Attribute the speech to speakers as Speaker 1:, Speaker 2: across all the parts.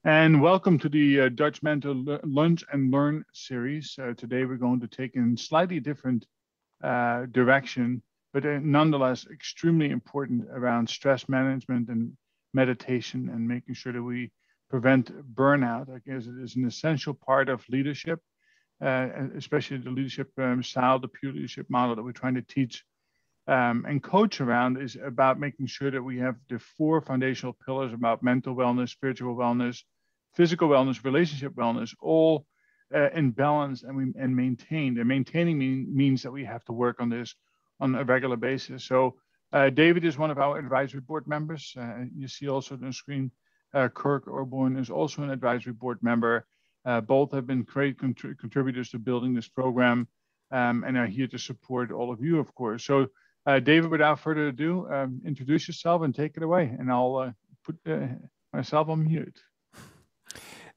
Speaker 1: And welcome to the Dutch Mental Lunch and Learn series. Today we're going to take in slightly different direction, but nonetheless extremely important around stress management and meditation and making sure that we prevent burnout. I guess it is an essential part of leadership, especially the leadership style, the pure leadership model that we're trying to teach and coach around is about making sure that we have the four foundational pillars about mental wellness, spiritual wellness, physical wellness, relationship wellness, all in balance and maintained. And maintaining means that we have to work on this on a regular basis. So David is one of our advisory board members. You see also on the screen, Kirk Orborn is also an advisory board member. Both have been great contributors to building this program and are here to support all of you, of course. So David, without further ado, introduce yourself and take it away, and I'll put myself on mute.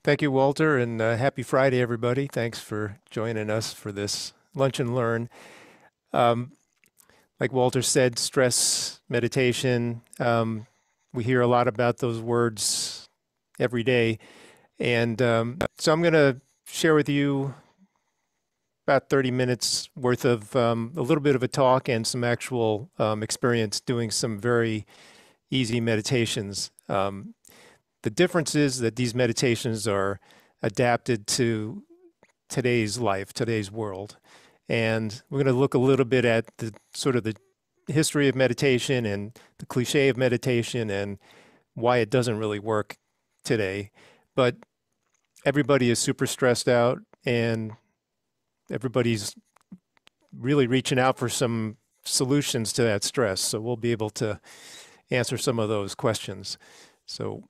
Speaker 2: Thank you, Walter, and happy Friday, everybody. Thanks for joining us for this Lunch and Learn. Like Walter said, stress meditation, we hear a lot about those words every day. And so I'm going to share with you about 30 minutes worth of a little bit of a talk and some actual experience doing some very easy meditations. The difference is that these meditations are adapted to today's life, today's world. And we're going to look a little bit at the sort of the history of meditation and the cliche of meditation and why it doesn't really work today. But everybody is super stressed out and everybody's really reaching out for some solutions to that stress. So we'll be able to answer some of those questions. So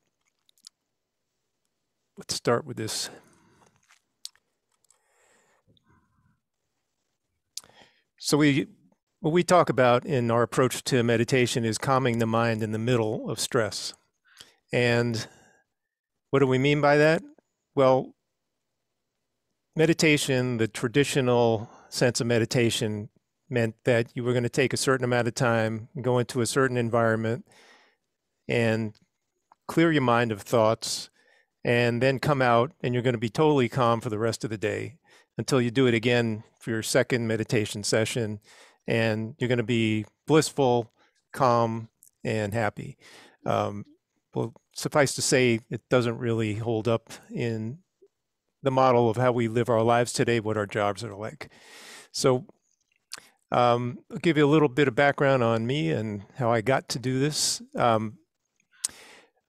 Speaker 2: let's start with this. So what we talk about in our approach to meditation is calming the mind in the middle of stress. And what do we mean by that? Well, meditation, the traditional sense of meditation, meant that you were going to take a certain amount of time, go into a certain environment, and clear your mind of thoughts, and then come out, and you're going to be totally calm for the rest of the day until you do it again for your second meditation session, and you're going to be blissful, calm, and happy. Well, suffice to say, it doesn't really hold up in the model of how we live our lives today, what our jobs are like. So I'll give you a little bit of background on me and how I got to do this.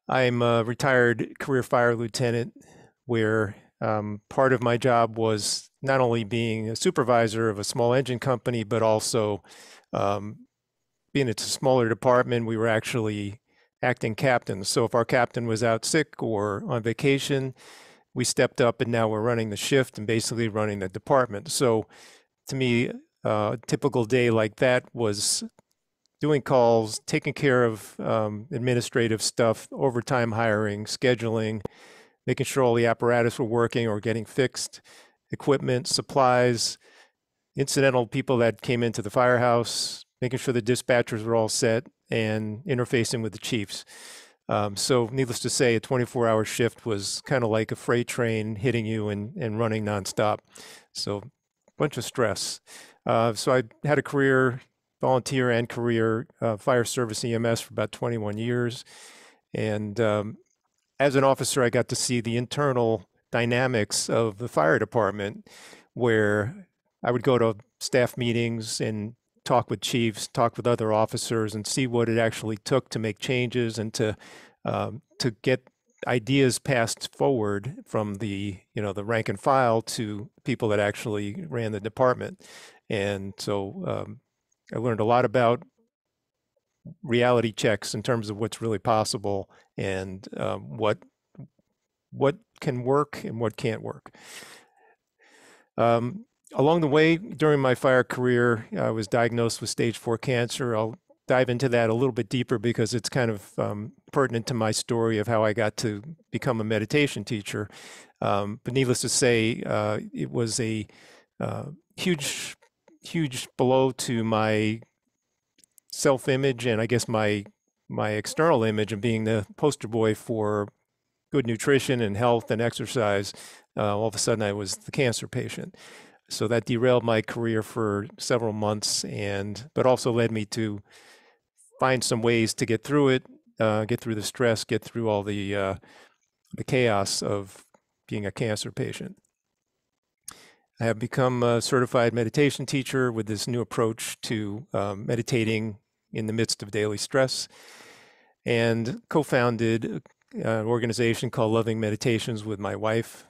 Speaker 2: I'm a retired career fire lieutenant where part of my job was not only being a supervisor of a small engine company, but also being a smaller department, we were actually acting captains. So if our captain was out sick or on vacation, we stepped up and now we're running the shift and basically running the department. So to me, a typical day like that was doing calls, taking care of administrative stuff, overtime hiring, scheduling, making sure all the apparatus were working or getting fixed, equipment, supplies, incidental people that came into the firehouse, making sure the dispatchers were all set, and interfacing with the chiefs. So needless to say, a 24-hour shift was kind of like a freight train hitting you and running nonstop. So a bunch of stress. So I had a career, volunteer and career fire service EMS for about 21 years. And as an officer, I got to see the internal dynamics of the fire department, where I would go to staff meetings and talk with chiefs, talk with other officers, and see what it actually took to make changes and to get ideas passed forward from the rank and file to people that actually ran the department. And so I learned a lot about reality checks in terms of what's really possible and what can work and what can't work. Along the way, during my fire career, I was diagnosed with stage 4 cancer. I'll dive into that a little bit deeper because it's kind of pertinent to my story of how I got to become a meditation teacher. But needless to say, it was a huge blow to my self-image and I guess my external image of being the poster boy for good nutrition and health and exercise, all of a sudden I was the cancer patient. So that derailed my career for several months, but also led me to find some ways to get through it, get through the stress, get through all the chaos of being a cancer patient. I have become a certified meditation teacher with this new approach to meditating in the midst of daily stress, and co-founded an organization called Loving Meditations with my wife.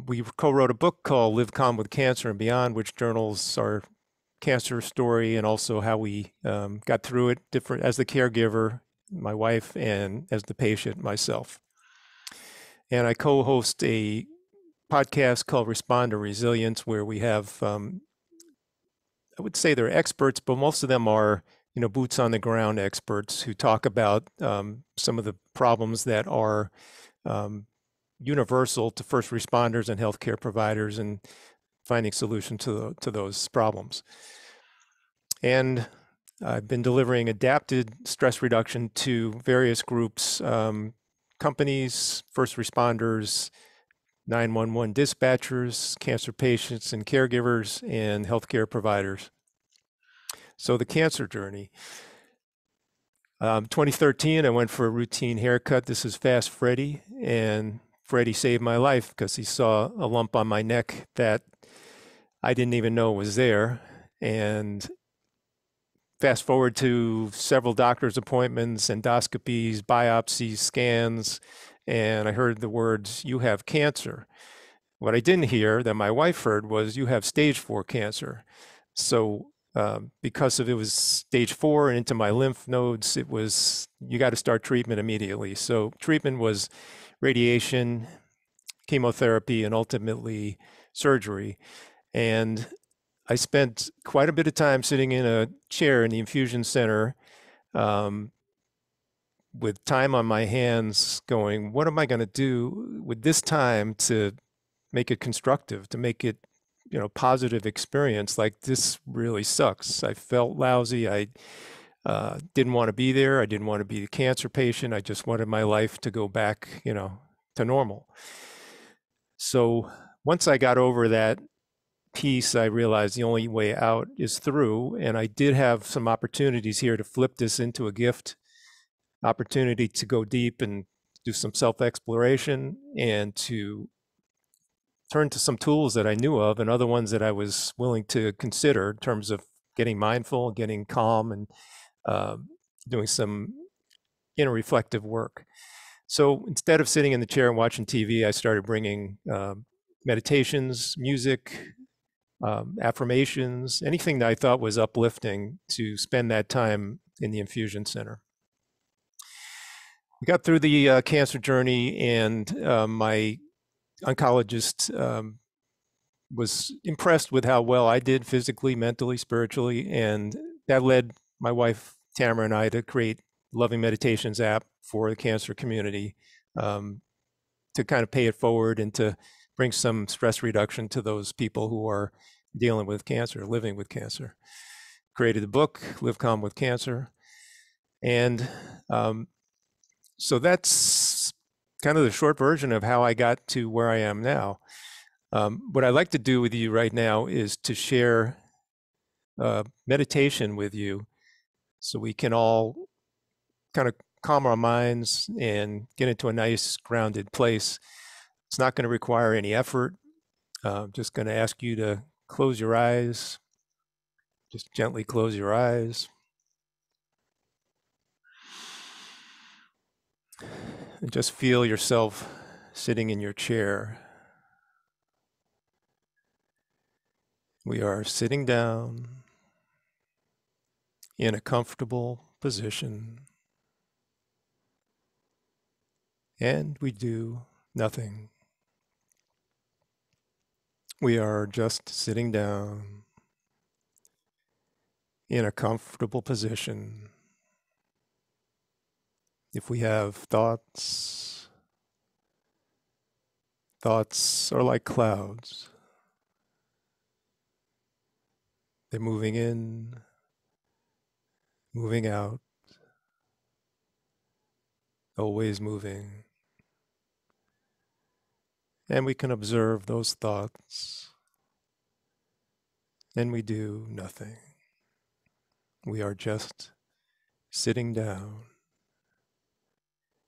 Speaker 2: We co-wrote a book called Live Calm with Cancer and Beyond, which journals our cancer story and also how we got through it, different as the caregiver, my wife, and as the patient, myself. And I co-host a podcast called Respond to Resilience, where we have, I would say they're experts, but most of them are, boots on the ground experts who talk about some of the problems that are universal to first responders and healthcare providers, and finding solutions to those problems. And I've been delivering adapted stress reduction to various groups, companies, first responders, 911 dispatchers, cancer patients and caregivers, and healthcare providers. So the cancer journey. 2013, I went for a routine haircut. This is Fast Freddy, and Freddy saved my life because he saw a lump on my neck that I didn't even know was there. And fast forward to several doctor's appointments, endoscopies, biopsies, scans, and I heard the words, "You have cancer." What I didn't hear that my wife heard was, "You have stage 4 cancer." So because it was stage 4 and into my lymph nodes, it was, you got to start treatment immediately. So treatment was radiation, chemotherapy, and ultimately surgery. And I spent quite a bit of time sitting in a chair in the infusion center with time on my hands going, what am I going to do with this time to make it constructive, to make it, positive experience? Like, this really sucks. I felt lousy. I didn't want to be there. I didn't want to be the cancer patient. I just wanted my life to go back, to normal. So once I got over that piece, I realized the only way out is through. And I did have some opportunities here to flip this into a gift, opportunity to go deep and do some self-exploration, and to turn to some tools that I knew of and other ones that I was willing to consider in terms of getting mindful, getting calm, and doing some inner reflective work. So instead of sitting in the chair and watching TV, I started bringing meditations, music, affirmations, anything that I thought was uplifting, to spend that time in the infusion center. We got through the cancer journey, and my oncologist was impressed with how well I did physically, mentally, spiritually, and that led my wife Tamara and I to create Loving Meditations app for the cancer community, to kind of pay it forward and to bring some stress reduction to those people who are dealing with cancer, living with cancer. Created the book, Live Calm with Cancer. And so that's kind of the short version of how I got to where I am now. What I'd like to do with you right now is to share meditation with you, so we can all kind of calm our minds and get into a nice grounded place. It's not going to require any effort. I'm just going to ask you to close your eyes. Just gently close your eyes. And just feel yourself sitting in your chair. We are sitting down in a comfortable position, and we do nothing. We are just sitting down in a comfortable position. If we have thoughts, thoughts are like clouds. They're moving in, moving out, always moving. And we can observe those thoughts, and we do nothing. We are just sitting down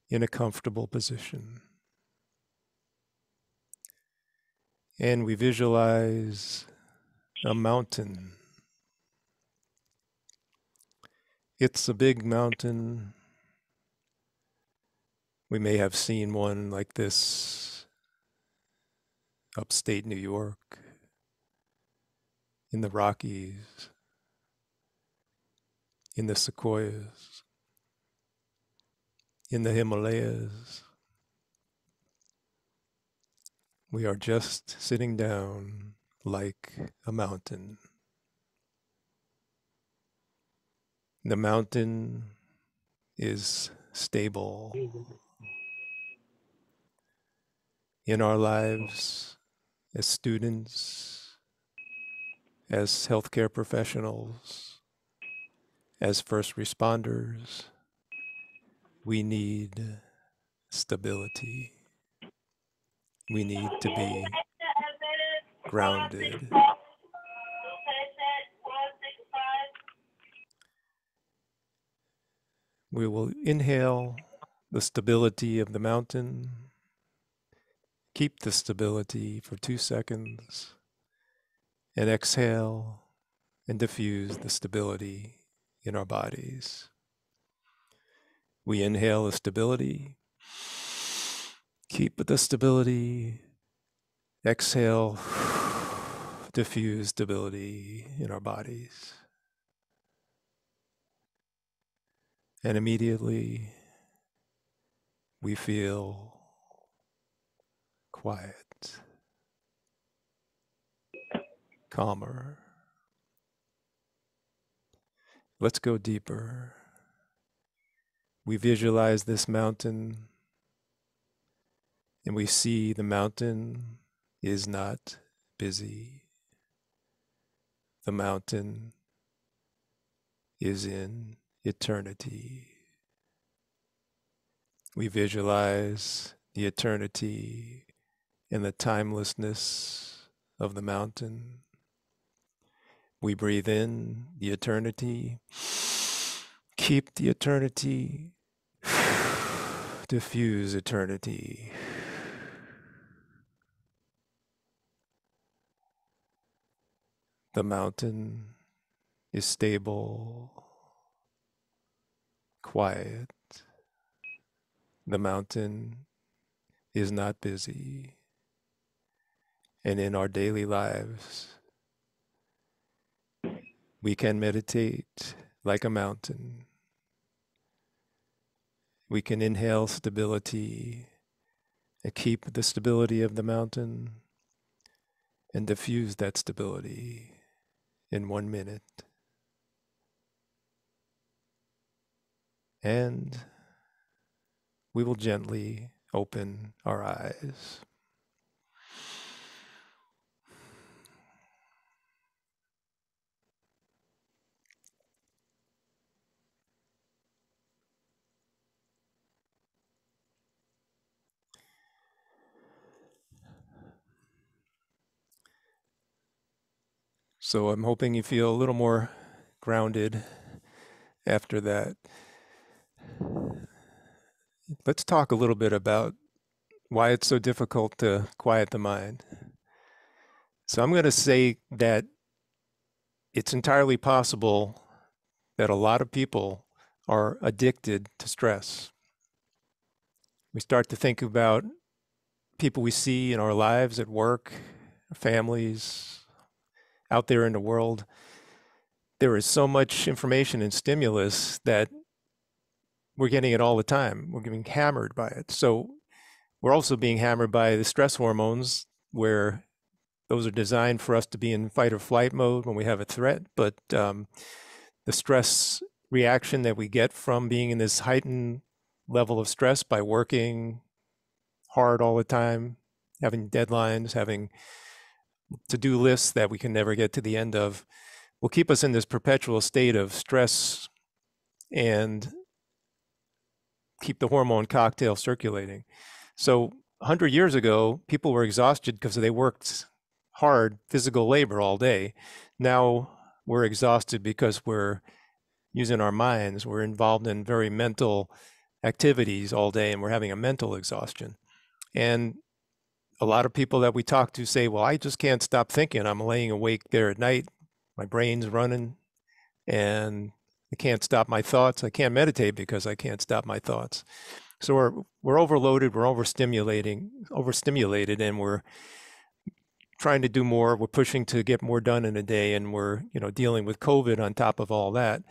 Speaker 2: in a comfortable position. And we visualize a mountain. It's a big mountain. We may have seen one like this upstate New York, in the Rockies, in the Sequoias, in the Himalayas. We are just sitting down like a mountain. The mountain is stable. In our lives, as students, as healthcare professionals, as first responders, we need stability. We need to be grounded. We will inhale the stability of the mountain, keep the stability for 2 seconds, and exhale and diffuse the stability in our bodies. We inhale the stability, keep the stability, exhale, diffuse stability in our bodies. And immediately we feel quiet, calmer. Let's go deeper. We visualize this mountain, and we see the mountain is not busy. The mountain is in eternity. We visualize the eternity and the timelessness of the mountain. We breathe in the eternity, keep the eternity, diffuse eternity. The mountain is stable, quiet. The mountain is not busy. And in our daily lives, we can meditate like a mountain. We can inhale stability and keep the stability of the mountain and diffuse that stability in 1 minute. And we will gently open our eyes. So I'm hoping you feel a little more grounded after that. Let's talk a little bit about why it's so difficult to quiet the mind. So I'm going to say that it's entirely possible that a lot of people are addicted to stress. We start to think about people we see in our lives at work, families, out there in the world. There is so much information and stimulus that we're getting it all the time. We're getting hammered by it. So we're also being hammered by the stress hormones, where those are designed for us to be in fight or flight mode when we have a threat. But the stress reaction that we get from being in this heightened level of stress by working hard all the time, having deadlines, having to-do lists that we can never get to the end of, will keep us in this perpetual state of stress and keep the hormone cocktail circulating. So 100 years ago, people were exhausted because they worked hard physical labor all day. Now we're exhausted because we're using our minds. We're involved in very mental activities all day, and we're having a mental exhaustion. And a lot of people that we talk to say, well, I just can't stop thinking. I'm laying awake there at night. My brain's running and I can't stop my thoughts. I can't meditate because I can't stop my thoughts. So we're overloaded, we're overstimulated, and we're trying to do more. We're pushing to get more done in a day, and we're dealing with COVID on top of all that.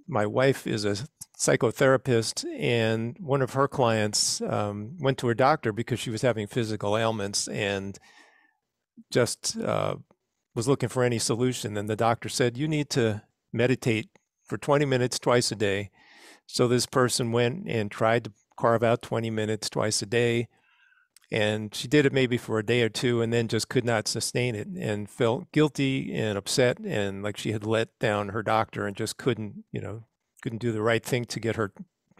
Speaker 2: My wife is a psychotherapist, and one of her clients went to her doctor because she was having physical ailments and just was looking for any solution. And the doctor said, you need to meditate for 20 minutes twice a day. So this person went and tried to carve out 20 minutes twice a day. And she did it maybe for a day or two and then just could not sustain it and felt guilty and upset and like she had let down her doctor and just couldn't do the right thing to get her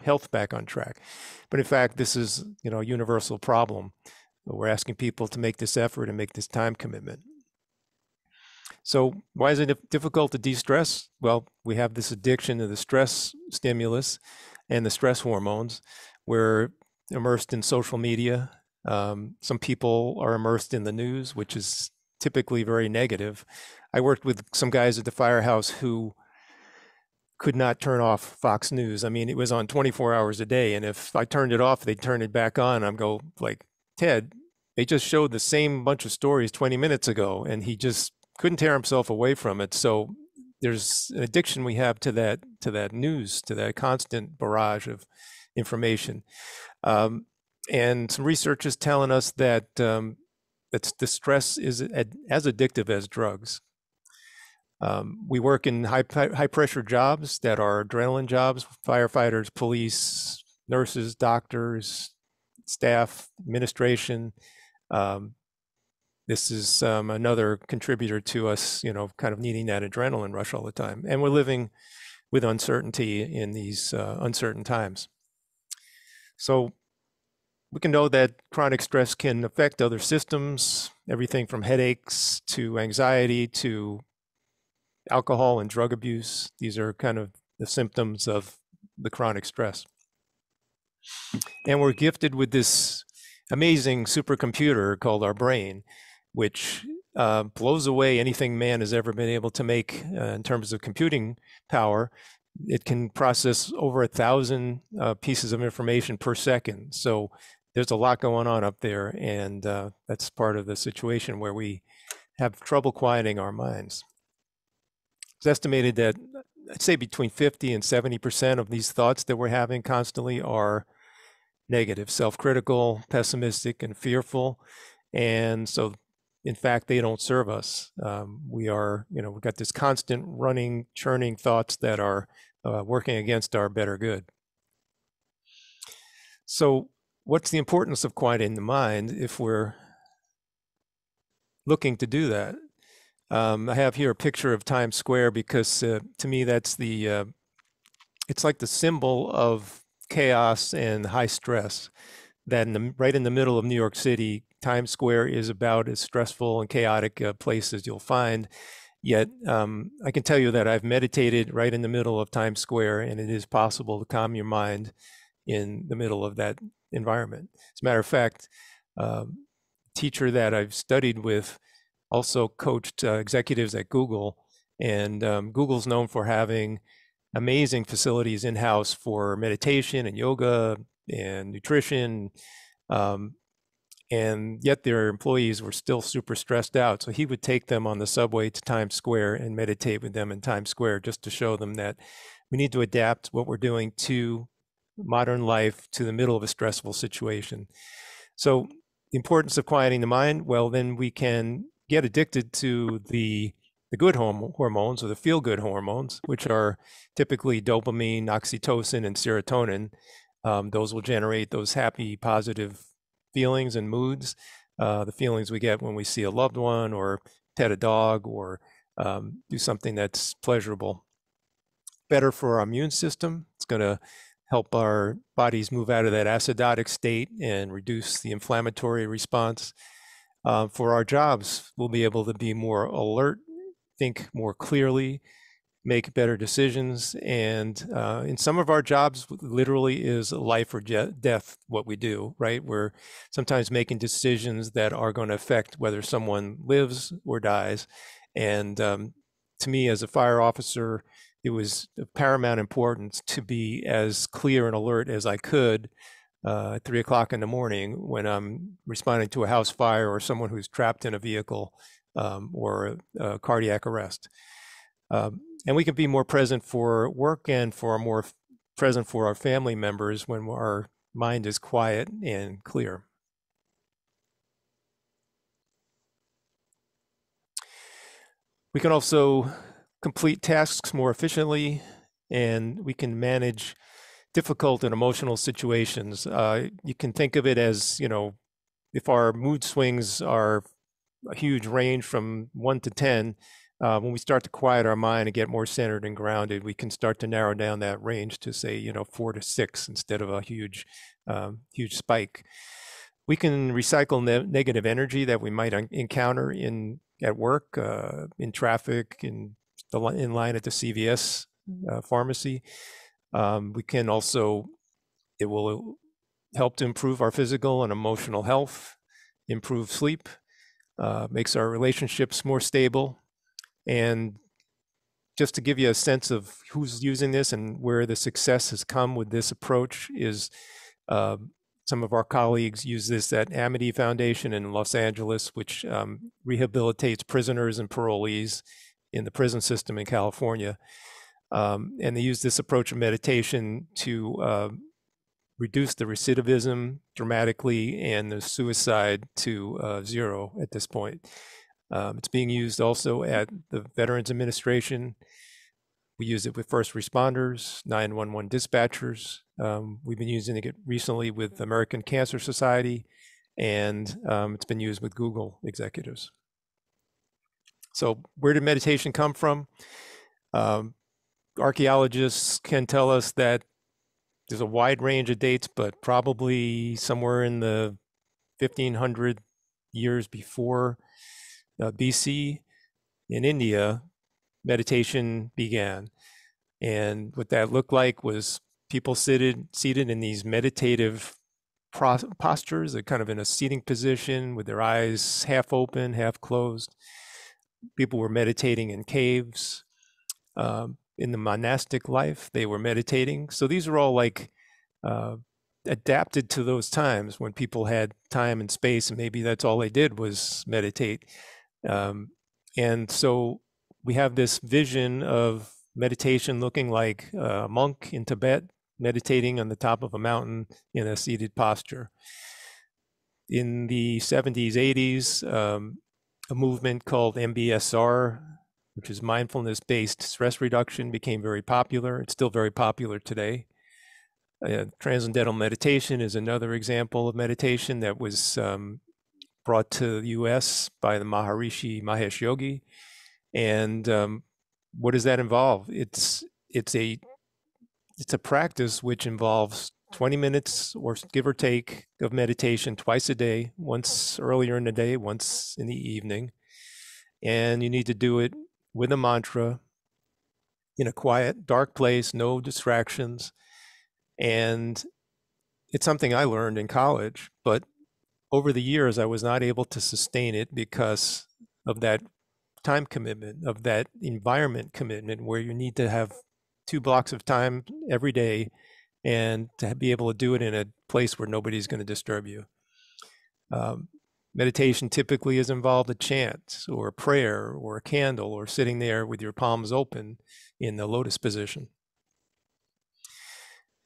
Speaker 2: health back on track. But in fact, this is, a universal problem. We're asking people to make this effort and make this time commitment. So why is it difficult to de-stress? Well, we have this addiction to the stress stimulus and the stress hormones. We're immersed in social media. Some people are immersed in the news, which is typically very negative. I worked with some guys at the firehouse who could not turn off Fox News. I mean, it was on 24 hours a day. And if I turned it off, they'd turn it back on. I'm go like, Ted, they just showed the same bunch of stories 20 minutes ago, and he just couldn't tear himself away from it. So there's an addiction we have to that news, to that constant barrage of information. And some research is telling us that the stress is as addictive as drugs. We work in high pressure jobs that are adrenaline jobs: firefighters, police, nurses, doctors, staff, administration. This is another contributor to us, kind of needing that adrenaline rush all the time. And we're living with uncertainty in these uncertain times. So we can know that chronic stress can affect other systems, everything from headaches to anxiety to alcohol and drug abuse. These are kind of the symptoms of the chronic stress. And we're gifted with this amazing supercomputer called our brain, which blows away anything man has ever been able to make in terms of computing power. It can process over 1,000 pieces of information per second. So there's a lot going on up there, and that's part of the situation where we have trouble quieting our minds. It's estimated that, I'd say, between 50 and 70% of these thoughts that we're having constantly are negative, self-critical, pessimistic, and fearful. And so, in fact, they don't serve us. We've got this constant running, churning thoughts that are working against our better good. So what's the importance of quieting the mind if we're looking to do that? I have here a picture of Times Square because to me that's it's like the symbol of chaos and high stress. That right in the middle of New York City, Times Square is about as stressful and chaotic a place as you'll find. Yet I can tell you that I've meditated right in the middle of Times Square, and it is possible to calm your mind in the middle of that environment. As a matter of fact, teacher that I've studied with also coached executives at Google, and Google's known for having amazing facilities in-house for meditation and yoga and nutrition, and yet their employees were still super stressed out. So he would take them on the subway to Times Square and meditate with them in Times Square just to show them that we need to adapt what we're doing to modern life, to the middle of a stressful situation. So the importance of quieting the mind, well, then we can get addicted to the good hormones, or the feel-good hormones, which are typically dopamine, oxytocin, and serotonin. Those will generate those happy, positive feelings and moods, the feelings we get when we see a loved one or pet a dog or do something that's pleasurable. Better for our immune system. It's going to help our bodies move out of that acidotic state and reduce the inflammatory response. For our jobs, we'll be able to be more alert, think more clearly, make better decisions. And in some of our jobs, literally is life or death what we do, right? We're sometimes making decisions that are going to affect whether someone lives or dies. And to me, as a fire officer, it was of paramount importance to be as clear and alert as I could at 3 o'clock in the morning when I'm responding to a house fire or someone who's trapped in a vehicle or a cardiac arrest. And we can be more present for work and more present for our family members when our mind is quiet and clear. We can also complete tasks more efficiently, and we can manage difficult and emotional situations. You can think of it as, if our mood swings are a huge range from 1 to 10, when we start to quiet our mind and get more centered and grounded, we can start to narrow down that range to say, 4 to 6 instead of a huge spike. We can recycle negative energy that we might encounter at work, in traffic, in line at the CVS pharmacy. We can also, it will help to improve our physical and emotional health, improve sleep, makes our relationships more stable. And just to give you a sense of who's using this and where the success has come with this approach is some of our colleagues use this at Amity Foundation in Los Angeles, which rehabilitates prisoners and parolees in the prison system in California. And they use this approach of meditation to reduce the recidivism dramatically and the suicide to 0 at this point. It's being used also at the Veterans Administration. We use it with first responders, 911 dispatchers. We've been using it recently with the American Cancer Society, and it's been used with Google executives. So where did meditation come from? Archaeologists can tell us that there's a wide range of dates, but probably somewhere in the 1500 years before BC in India, meditation began. And what that looked like was people seated in these meditative postures, kind of in a seating position with their eyes half open, half closed. People were meditating in caves. In the monastic life, they were meditating. So these are all like adapted to those times when people had time and space, and maybe that's all they did was meditate. And so we have this vision of meditation looking like a monk in Tibet meditating on the top of a mountain in a seated posture. In the 70s, 80s, a movement called MBSR, which is mindfulness-based stress reduction, became very popular. It's still very popular today. Transcendental meditation is another example of meditation that was brought to the US by the Maharishi Mahesh Yogi. And what does that involve? It's a practice which involves 20 minutes or give or take of meditation twice a day, once earlier in the day, once in the evening. And you need to do it with a mantra in a quiet, dark place, no distractions. And it's something I learned in college, but over the years, I was not able to sustain it because of that time commitment, of that environment commitment, where you need to have 2 blocks of time every day and to be able to do it in a place where nobody's going to disturb you. Meditation typically is involved a chant or a prayer or a candle or sitting there with your palms open in the lotus position.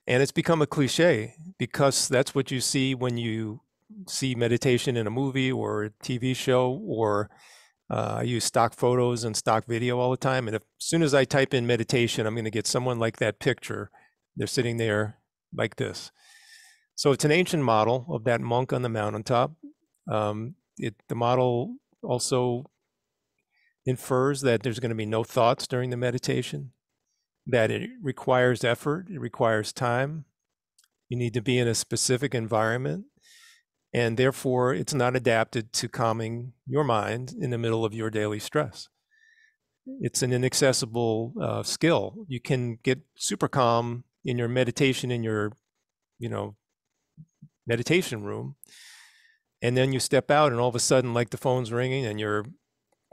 Speaker 2: And it's become a cliche because that's what you see when you see meditation in a movie or a TV show, or I use stock photos and stock video all the time. And as soon as I type in meditation, I'm going to get someone like that picture. They're sitting there like this. So it's an ancient model of that monk on the mountaintop. The model also infers that there's going to be no thoughts during the meditation, that it requires effort, it requires time, You need to be in a specific environment, and therefore it's not adapted to calming your mind in the middle of your daily stress. It's an inaccessible skill. You can get super calm in your meditation, in your, you know, meditation room, and then you step out and all of a sudden, like, the phone's ringing and your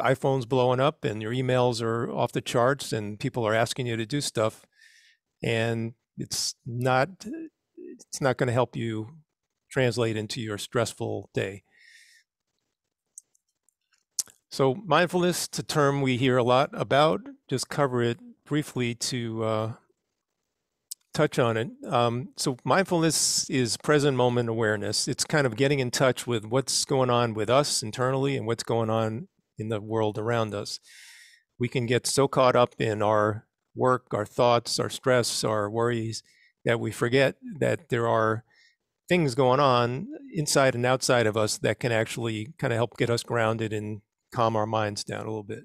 Speaker 2: iPhone's blowing up and your emails are off the charts and people are asking you to do stuff, and it's not going to help you translate into your stressful day. So mindfulness, it's a term we hear a lot about. Just cover it briefly to touch on it. So mindfulness is present moment awareness. It's kind of getting in touch with what's going on with us internally and what's going on in the world around us. We can get so caught up in our work, our thoughts, our stress, our worries, that we forget that there are things going on inside and outside of us that can actually kind of help get us grounded and calm our minds down a little bit.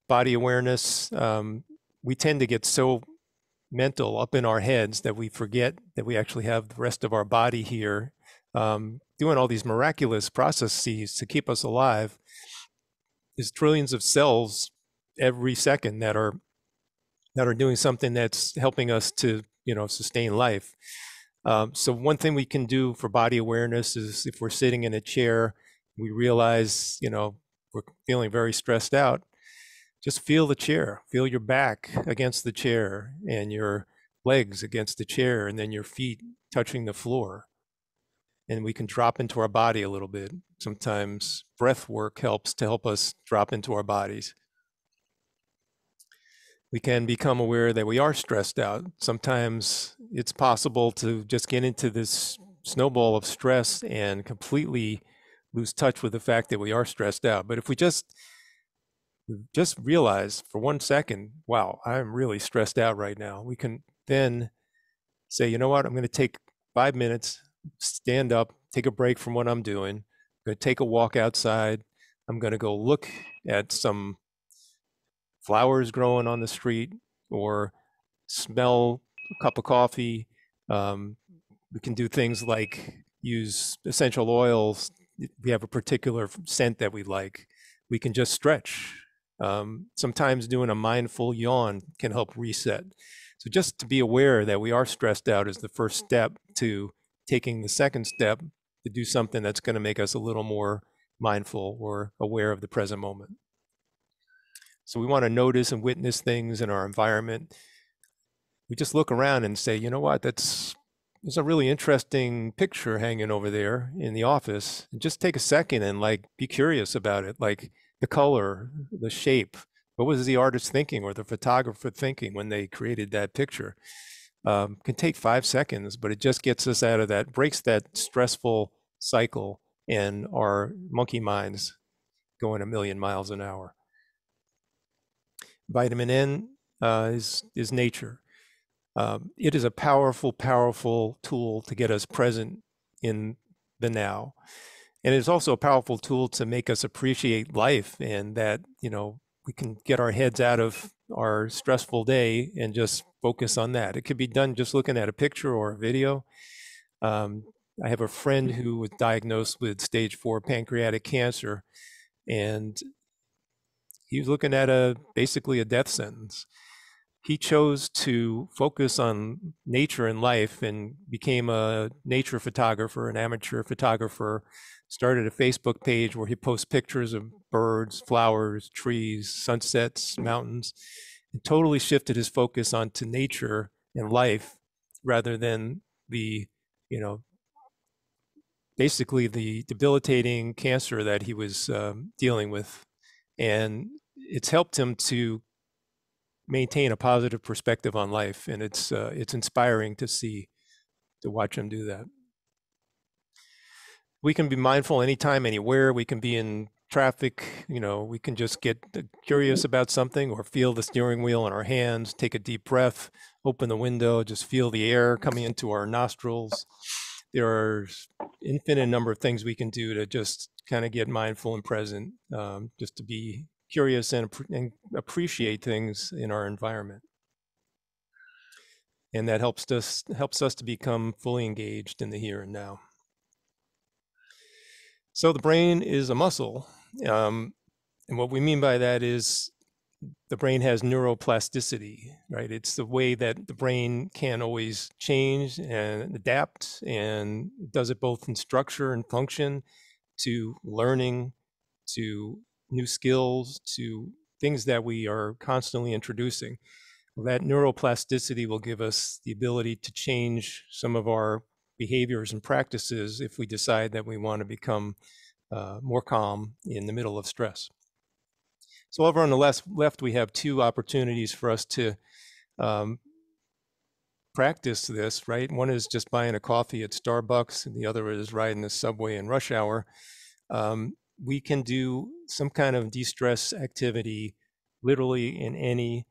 Speaker 2: Body awareness, we tend to get so mental up in our heads that we forget that we actually have the rest of our body here, doing all these miraculous processes to keep us alive. There's trillions of cells every second that are doing something that's helping us to, sustain life. So one thing we can do for body awareness is, if we're sitting in a chair, we realize, we're feeling very stressed out, just feel the chair, feel your back against the chair and your legs against the chair, and then your feet touching the floor. And we can drop into our body a little bit. Sometimes breath work helps to help us drop into our bodies. We can become aware that we are stressed out. Sometimes it's possible to just get into this snowball of stress and completely lose touch with the fact that we are stressed out. But if we just realize for 1 second, wow, I'm really stressed out right now, we can then say, you know what, I'm going to take 5 minutes, stand up, take a break from what I'm doing. I'm going to take a walk outside. I'm going to go look at some flowers growing on the street, or smell a cup of coffee. We can do things like use essential oils. If we have a particular scent that we like, we can just stretch. Sometimes doing a mindful yawn can help reset. So just to be aware that we are stressed out is the first step to taking the second step to do something that's going to make us a little more mindful or aware of the present moment. So we want to notice and witness things in our environment. We just look around and say, you know what, there's a really interesting picture hanging over there in the office. And just take a second and be curious about it, like the color, the shape. What was the artist thinking or the photographer thinking when they created that picture? Can take 5 seconds, but it just gets us out of that, breaks that stressful cycle and our monkey minds going a million miles an hour. Vitamin N is nature. It is a powerful, powerful tool to get us present in the now. And it's also a powerful tool to make us appreciate life, and that, we can get our heads out of our stressful day and just focus on that. It could be done just looking at a picture or a video. I have a friend who was diagnosed with stage 4 pancreatic cancer, and he was looking at basically a death sentence. He chose to focus on nature and life and became a nature photographer, an amateur photographer, started a Facebook page where he posts pictures of birds, flowers, trees, sunsets, mountains, and totally shifted his focus onto nature and life rather than basically the debilitating cancer that he was dealing with. And it's helped him to maintain a positive perspective on life, and it's inspiring to watch him do that. We can be mindful anytime, anywhere. We can be in traffic, we can just get curious about something, or feel the steering wheel in our hands, take a deep breath, open the window, just feel the air coming into our nostrils. There are infinite number of things we can do to just kind of get mindful and present, just to be curious and appreciate things in our environment. And that helps us to become fully engaged in the here and now. So the brain is a muscle. And what we mean by that is the brain has neuroplasticity, right? It's the way that the brain can always change and adapt, and does it both in structure and function, to learning, to new skills, to things that we are constantly introducing. Well, that neuroplasticity will give us the ability to change some of our behaviors and practices if we decide that we want to become more calm in the middle of stress. So over on the left, we have two opportunities for us to practice this, right? One is just buying a coffee at Starbucks, and the other is riding the subway in rush hour. We can do some kind of de-stress activity literally in any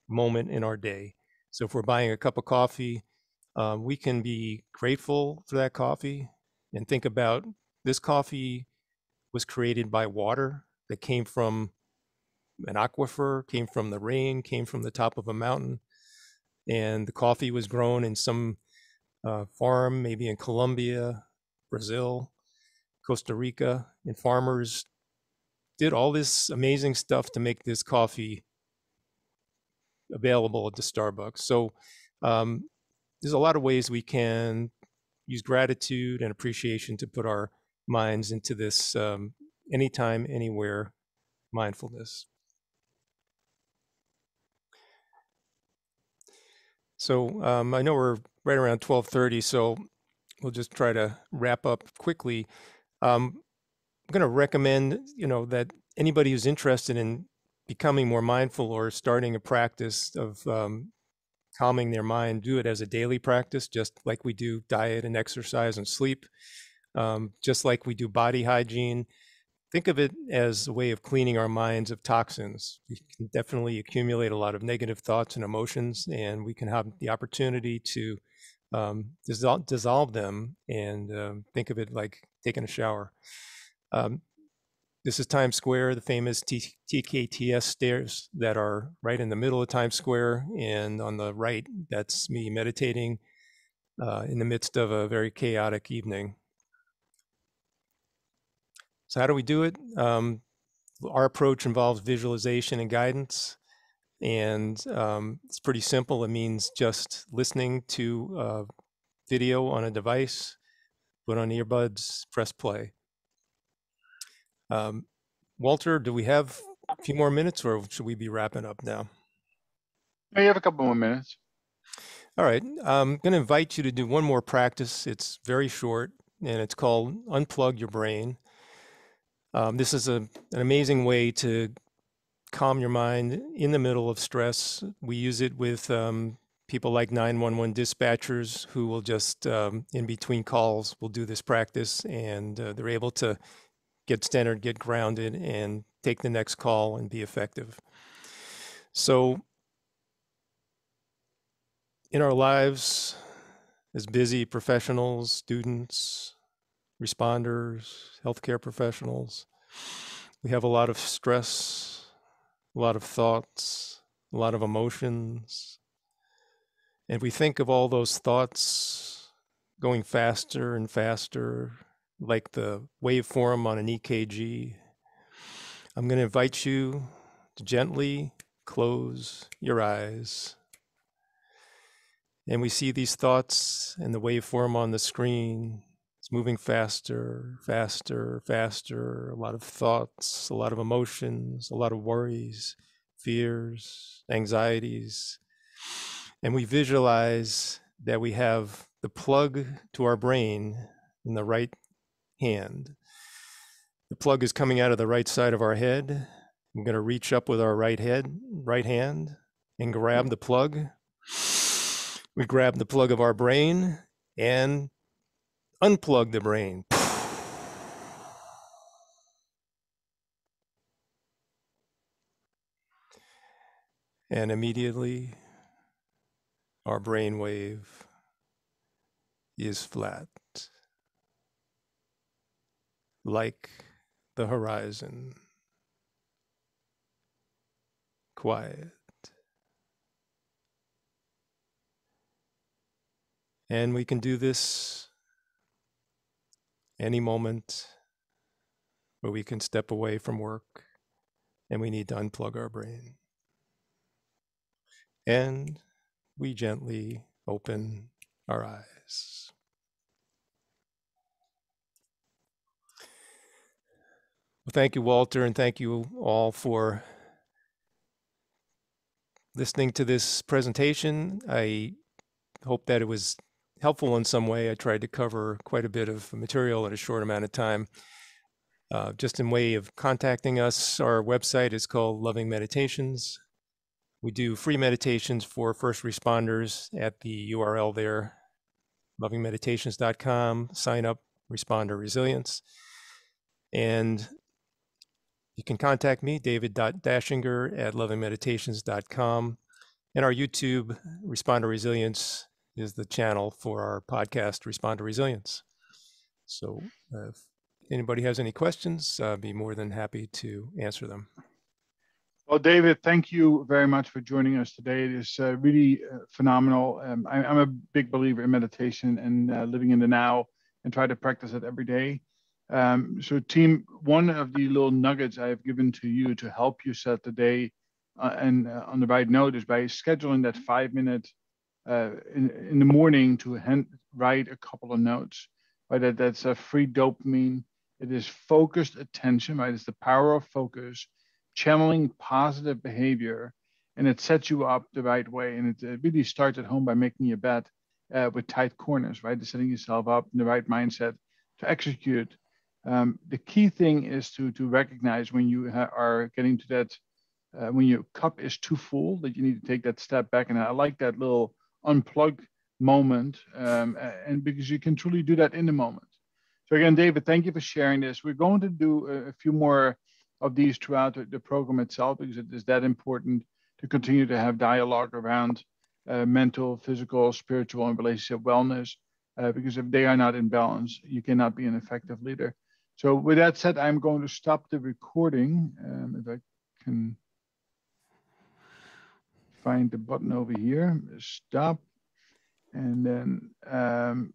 Speaker 2: moment in our day. So if we're buying a cup of coffee, we can be grateful for that coffee and think about, this coffee was created by water that came from an aquifer, came from the rain, came from the top of a mountain. And the coffee was grown in some farm, maybe in Colombia, Brazil, Costa Rica, and farmers did all this amazing stuff to make this coffee available at the Starbucks. So there's a lot of ways we can use gratitude and appreciation to put our minds into this anytime, anywhere mindfulness. So I know we're right around 12:30, so we'll just try to wrap up quickly. I'm going to recommend, that anybody who's interested in becoming more mindful or starting a practice of calming their mind, do it as a daily practice, just like we do diet and exercise and sleep, just like we do body hygiene. Think of it as a way of cleaning our minds of toxins. We can definitely accumulate a lot of negative thoughts and emotions, and we can have the opportunity to dissolve them, and think of it like taking a shower. This is Times Square, the famous TKTS stairs that are right in the middle of Times Square, and on the right, that's me meditating in the midst of a very chaotic evening. So how do we do it? Our approach involves visualization and guidance, and it's pretty simple. It means just listening to video on a device, put on earbuds, press play. Walter, do we have a few more minutes, or should we be wrapping up now?
Speaker 1: No, you have a couple more minutes.
Speaker 2: All right, I'm going to invite you to do one more practice. It's very short, and it's called Unplug Your Brain. This is an amazing way to calm your mind in the middle of stress. We use it with people like 911 dispatchers who will just, in between calls, will do this practice, and they're able to get centered, get grounded, and take the next call and be effective. So in our lives as busy professionals, students, responders, healthcare professionals, we have a lot of stress, a lot of thoughts, a lot of emotions. And we think of all those thoughts going faster and faster, like the waveform on an EKG. I'm going to invite you to gently close your eyes. And we see these thoughts and the waveform on the screen. It's moving faster, faster, faster. A lot of thoughts, a lot of emotions, a lot of worries, fears, anxieties. And we visualize that we have the plug to our brain in the right hand. The plug is coming out of the right side of our head. I'm going to reach up with our right hand, and grab the plug. We grab the plug of our brain and unplug the brain. And immediately our brain wave is flat, like the horizon, quiet. And we can do this any moment where we can step away from work and we need to unplug our brain. And we gently open our eyes. Well, thank you, Walter, and thank you all for listening to this presentation. I hope that it was helpful in some way. I tried to cover quite a bit of material in a short amount of time. Just in way of contacting us, our website is called Loving Meditations. We do free meditations for first responders at the URL there, lovingmeditations.com. Sign up, respond to resilience. And you can contact me, david.dashinger at lovingmeditations.com. And our YouTube, Respond to Resilience, is the channel for our podcast, Respond to Resilience. So if anybody has any questions, I'd be more than happy to answer them.
Speaker 1: Well, David, thank you very much for joining us today. It is really phenomenal. I'm a big believer in meditation and living in the now, and try to practice it every day. So team, one of the little nuggets I have given to you to help you set the day and on the right note is by scheduling that 5 minute in the morning to write a couple of notes. Right, that's a free dopamine. It is focused attention. Right, it's the power of focus, channeling positive behavior, and it sets you up the right way. And it really starts at home by making your bed with tight corners. Right, setting yourself up in the right mindset to execute. The key thing is to recognize when you are getting to that when your cup is too full, that you need to take that step back. And I like that little unplug moment, and because you can truly do that in the moment. So again, David, thank you for sharing this. We're going to do a few more of these throughout the program itself, because it is that important to continue to have dialogue around mental, physical, spiritual, and relationship wellness, because if they are not in balance, you cannot be an effective leader. So with that said, I'm going to stop the recording. If I can find the button over here, stop, and then